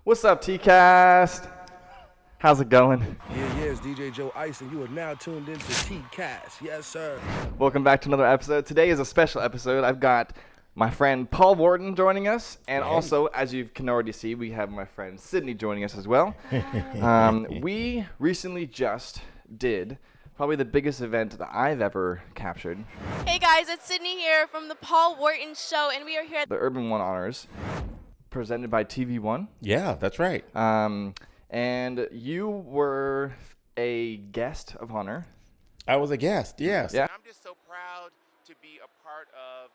What's up, TKAST? How's it going? Yeah, it's DJ Joe Ice, and you are now tuned into TKAST. Yes, sir. Welcome back to another episode. Today is a special episode. I've got my friend Paul Wharton joining us, and also, as you can already see, we have my friend Sydney joining us as well. We recently just did probably the biggest event that I've ever captured. Hey guys, it's Sydney here from the Paul Wharton Show, and we are here at The Urban One Honors, presented by TV1. Yeah, that's right. And you were a guest of honor. I was a guest, yes. Yeah. I'm just so proud to be a part of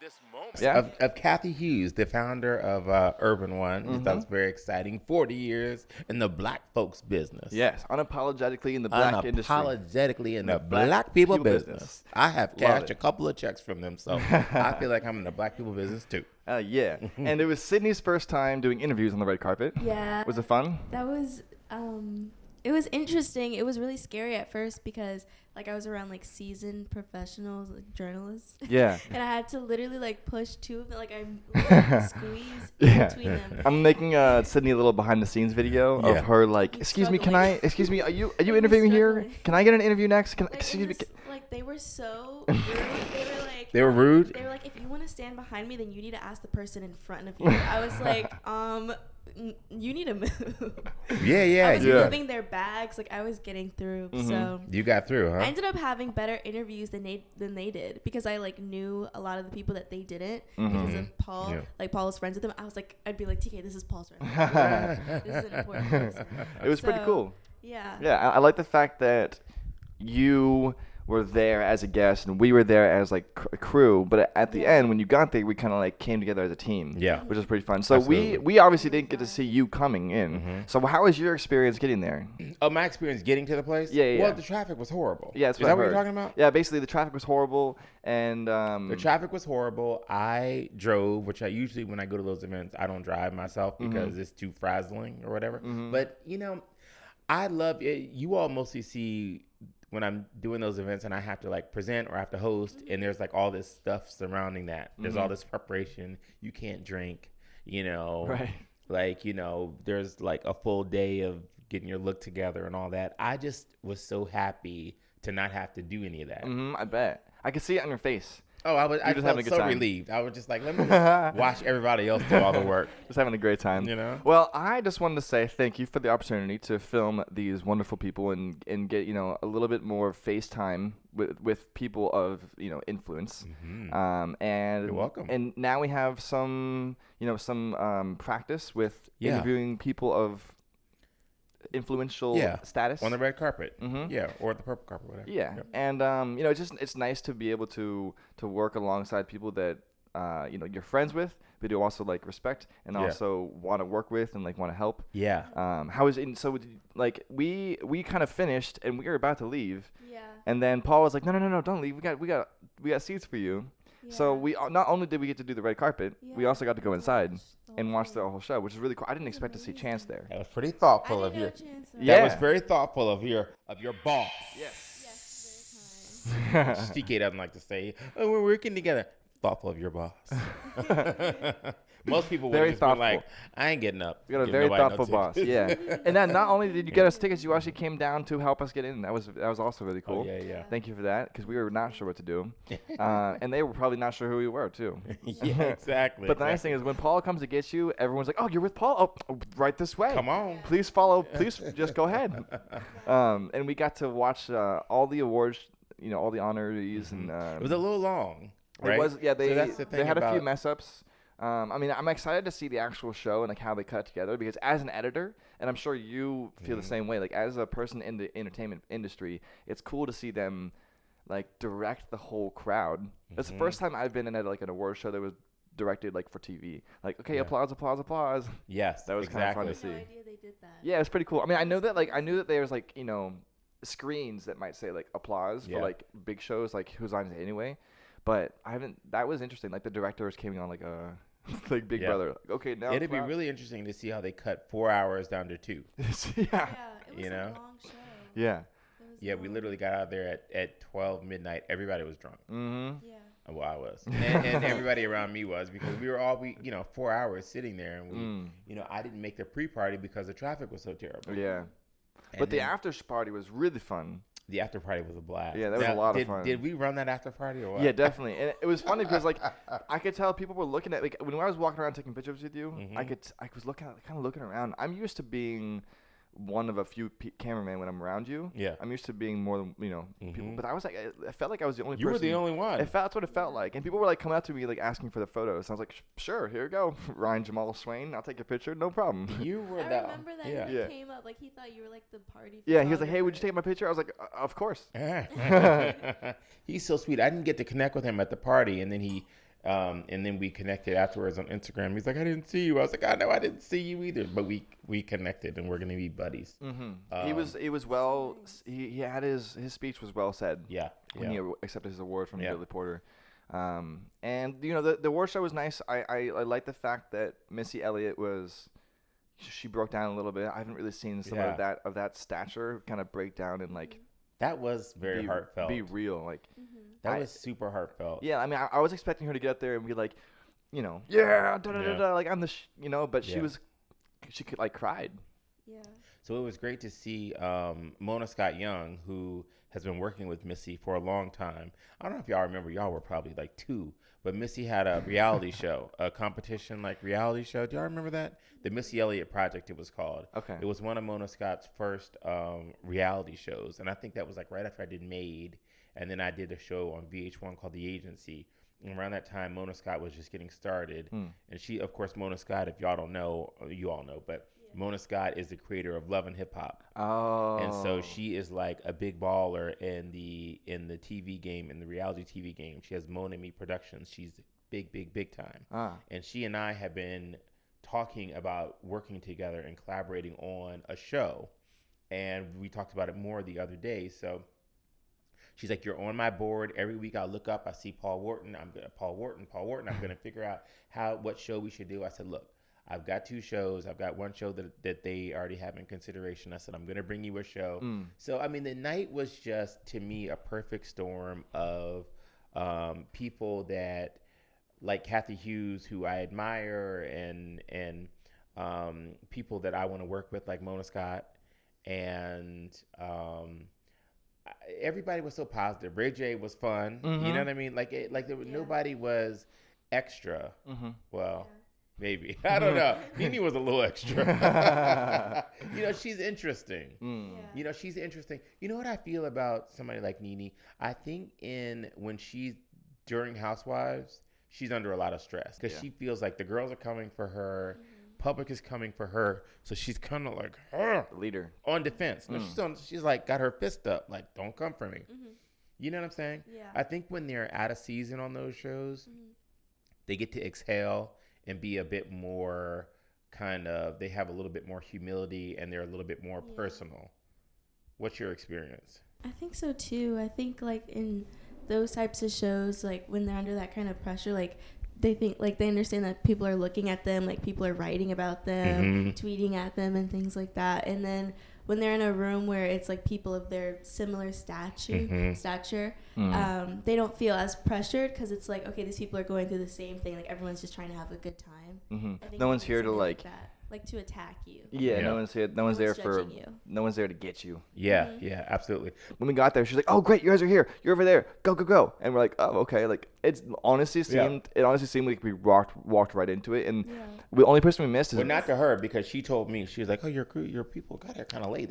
this moment. Yeah. Of Kathy Hughes, the founder of Urban One. Mm-hmm. That's very exciting. 40 years in the black folks business. Yes, unapologetically in the black industry. Unapologetically in the black people business. I have cashed a couple of checks from them, so I feel like I'm in the black people business too. Yeah. And it was Sydney's first time doing interviews on the red carpet. Yeah. Was it fun? That was, it was interesting. It was really scary at first because, I was around, seasoned professionals, journalists. Yeah. And I had to literally, push two of them. I squeeze between them. I'm making Sydney a little behind-the-scenes video of her, excuse me, are you interviewing here? Can I get an interview next? Excuse me. They were so rude. They were rude? They were like, if you want to stand behind me, then you need to ask the person in front of you. I was like, you need to move. Yeah. I was moving their bags. I was getting through. Mm-hmm. So you got through, huh? I ended up having better interviews than they did because I knew a lot of the people that they didn't because of Paul. Yeah. Paul was friends with them. I was I'd be like, TK, this is Paul's friend. This is an important person. It was pretty cool. Yeah. Yeah, I like the fact that you were there as a guest and we were there as a crew, but at the end when you got there we kind of came together as a team, which was pretty fun. So we obviously didn't get to see you coming in. So how was your experience getting there? My experience getting to the place? Well, the traffic was horrible. Yeah, that's what you're talking about? Yeah, basically the traffic was horrible, and the traffic was horrible. I drove, which I usually when I go to those events I don't drive myself because it's too frazzling or whatever. But I love it. You all mostly see when I'm doing those events and I have to present or I have to host and there's all this stuff surrounding that. There's all this preparation. You can't drink, Right. There's a full day of getting your look together and all that. I just was so happy to not have to do any of that. I bet. I could see it on your face. Oh, I just felt so relieved. I was just let me just watch everybody else do all the work. Just having a great time. Well, I just wanted to say thank you for the opportunity to film these wonderful people and get, a little bit more FaceTime with people of, influence. And you're welcome. And now we have some practice with interviewing people of influential status on the red carpet, or the purple carpet, whatever. And it's nice to be able to work alongside people that you're friends with, but you also respect and also want to work with and want to help. How is it? So we kind of finished and we were about to leave. And then Paul was like, no, don't leave. We got seats for you. So we not only did we get to do the red carpet, we also got to go inside and watch the whole show, which is really cool. I didn't expect to see Chance there. That was pretty thoughtful of you. That was very thoughtful of your boss. Yes, very kind. TK doesn't like to say, "Oh, we're working together." Thoughtful of your boss. Most people would just be like, I ain't getting up. We got a very thoughtful boss. Yeah. And then not only did you get us tickets, you actually came down to help us get in. That was also really cool. Oh, yeah. Thank you for that, because we were not sure what to do. And they were probably not sure who we were, too. Yeah, exactly. But the nice thing is when Paul comes to get you, everyone's like, oh, you're with Paul? Oh, right this way. Come on. Please follow. Please just go ahead. And we got to watch all the awards, all the honorees. And it was a little long. Right? It was, they had a few mess ups. I'm excited to see the actual show and how they cut together, because as an editor, and I'm sure you feel the same way, as a person in the entertainment industry, it's cool to see them direct the whole crowd. It's the first time I've been in an award show that was directed for TV. Applause, applause, applause. Yes, that was kind of fun to see. I had no idea they did that. Yeah, it's pretty cool. I knew that there was screens that might say applause for big shows Who's On It Anyway. But that was interesting. The directors came on Big Brother. Okay, now it'd be really interesting to see how they cut 4 hours down to 2. It was a long show. Yeah. Yeah, we literally got out there at 12 midnight. Everybody was drunk. Mm-hmm. Yeah. Well, I was, and everybody around me was, because we were all 4 hours sitting there, and I didn't make the pre-party because the traffic was so terrible. Yeah, but the after party was really fun. The after party was a blast. Yeah, that was a lot of fun. Did we run that after party or what? Yeah, definitely. And it was funny because like I could tell people were looking at, like, when I was walking around taking pictures with you, I was kind of looking around. I'm used to being one of a few cameramen when I'm around you. Yeah. I'm used to being more than, people. But I was like, I felt like I was the only person. You were the only one. That's what it felt like. And people were like coming up to me like asking for the photos. I was like, sure, here you go. Ryan Jamal Swain, I'll take a picture, no problem. You were I remember that he came up, like he thought you were like the party. Yeah, he was like, hey, would you take my picture? I was like, of course. He's so sweet. I didn't get to connect with him at the party, and then we connected afterwards on Instagram. He's like, I didn't see you. I was like, I know I didn't see you either. But we connected, and we're gonna be buddies. He was well. He had his speech was well said. Yeah. When he accepted his award from Billy Porter. And the award show was nice. I like the fact that Missy Elliott she broke down a little bit. I haven't really seen some of that stature kind of break down and like. That was very heartfelt. Be real, like. That was super heartfelt. Yeah, I mean, I was expecting her to get up there and be like, yeah, like I'm the, but she could like cried. Yeah. So it was great to see Mona Scott Young, who has been working with Missy for a long time. I don't know if y'all remember, y'all were probably like 2, but Missy had a reality show, a competition like reality show. Do y'all remember that? The Missy Elliott Project, it was called. Okay. It was one of Mona Scott's first reality shows, and I think that was like right after I did Made, and then I did a show on VH1 called The Agency. And around that time, Mona Scott was just getting started. And she, of course, Mona Scott, if y'all don't know, you all know, but Mona Scott is the creator of Love and Hip Hop. Oh. And so she is like a big baller in the TV game, in the reality TV game. She has Mona Me Productions. She's big time. And she and I have been talking about working together and collaborating on a show. And we talked about it more the other day. So she's like, you're on my board. Every week I look up, I see Paul Wharton. I'm going to figure out what show we should do. I said, look, I've got 2 shows. I've got one show that they already have in consideration. I said, I'm going to bring you a show. So, I mean, the night was just, to me, a perfect storm of people that, like Kathy Hughes, who I admire, and people that I want to work with, like Mona Scott. And everybody was so positive. Ray J was fun. You know what I mean? Like nobody was extra. Well, maybe. I don't know. Nene was a little extra. She's interesting. She's interesting. You know what I feel about somebody like Nene? I think when she's during Housewives, she's under a lot of stress because she feels like the girls are coming for her. Public is coming for her, so she's kind of like leader on defense. No, she's like got her fist up, like don't come for me. You know what I'm saying? Yeah. I think when they're out of season on those shows, they get to exhale and be a bit more they have a little bit more humility and they're a little bit more personal. What's your experience? I think so too. I think like in those types of shows, like when they're under that kind of pressure, like they think, like, they understand that people are looking at them, like people are writing about them, tweeting at them and things like that. And then when they're in a room where it's like people of their similar stature, they don't feel as pressured because it's like, okay, these people are going through the same thing. Like everyone's just trying to have a good time. No one's here to like to attack you. Yeah, no one's here. No one's there for you. No one's there to get you. Yeah, yeah, absolutely. When we got there, she's like, "Oh, great, you guys are here. You're over there. Go, go, go!" And we're like, "Oh, okay." Like it honestly seemed like we walked right into it, and the only person we missed is not to her because she told me she was like, "Oh, your people got here kind of late."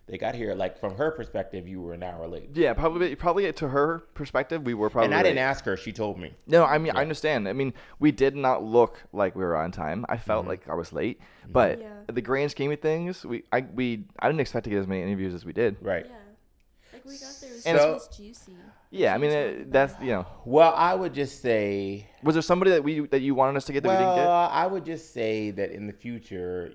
They got here like from her perspective, you were an hour late. Yeah, probably to her perspective, we were probably. And I didn't ask her; she told me. No, I mean I understand. I mean, we did not look like we were on time. I felt like I was late, but the grand scheme of things, I didn't expect to get as many interviews as we did. Right. Yeah. Like we got there, it was juicy. Yeah, I mean that's Well, I would just say. Was there somebody that you wanted us to get that we didn't get? I would just say that in the future,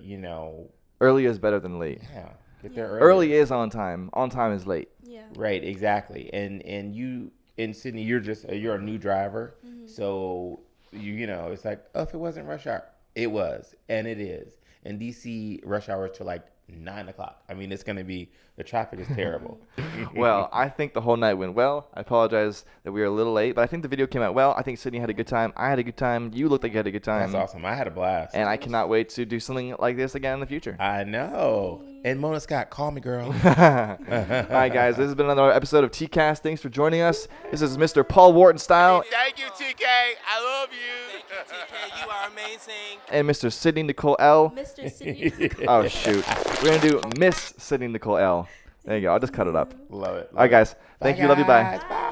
early is better than late. Yeah. Get there early. Early is on time. On time is late. Yeah. Right, exactly. And you in Sydney, you're a new driver, so it's like, oh, if it wasn't rush hour, it was, and it is. In DC, rush hour is till like 9 o'clock. I mean, it's going to be, the traffic is terrible. Well, I think the whole night went well. I apologize that we were a little late, but I think the video came out well. I think Sydney had a good time. I had a good time. You looked like you had a good time. That's awesome. I had a blast. And I cannot wait to do something like this again in the future. I know. And Mona Scott, call me, girl. All right, guys. This has been another episode of TKAST. Thanks for joining us. This is Mr. Paul Wharton style. Thank you, TK. I love you. Thank you, TK. You are amazing. And Mr. Sydney Nicole L. Mr. Sydney. Oh, shoot. We're going to do Miss Sydney Nicole L. There you go. I'll just cut it up. Love it. All right, guys. Thank you. Love you. Bye. Bye.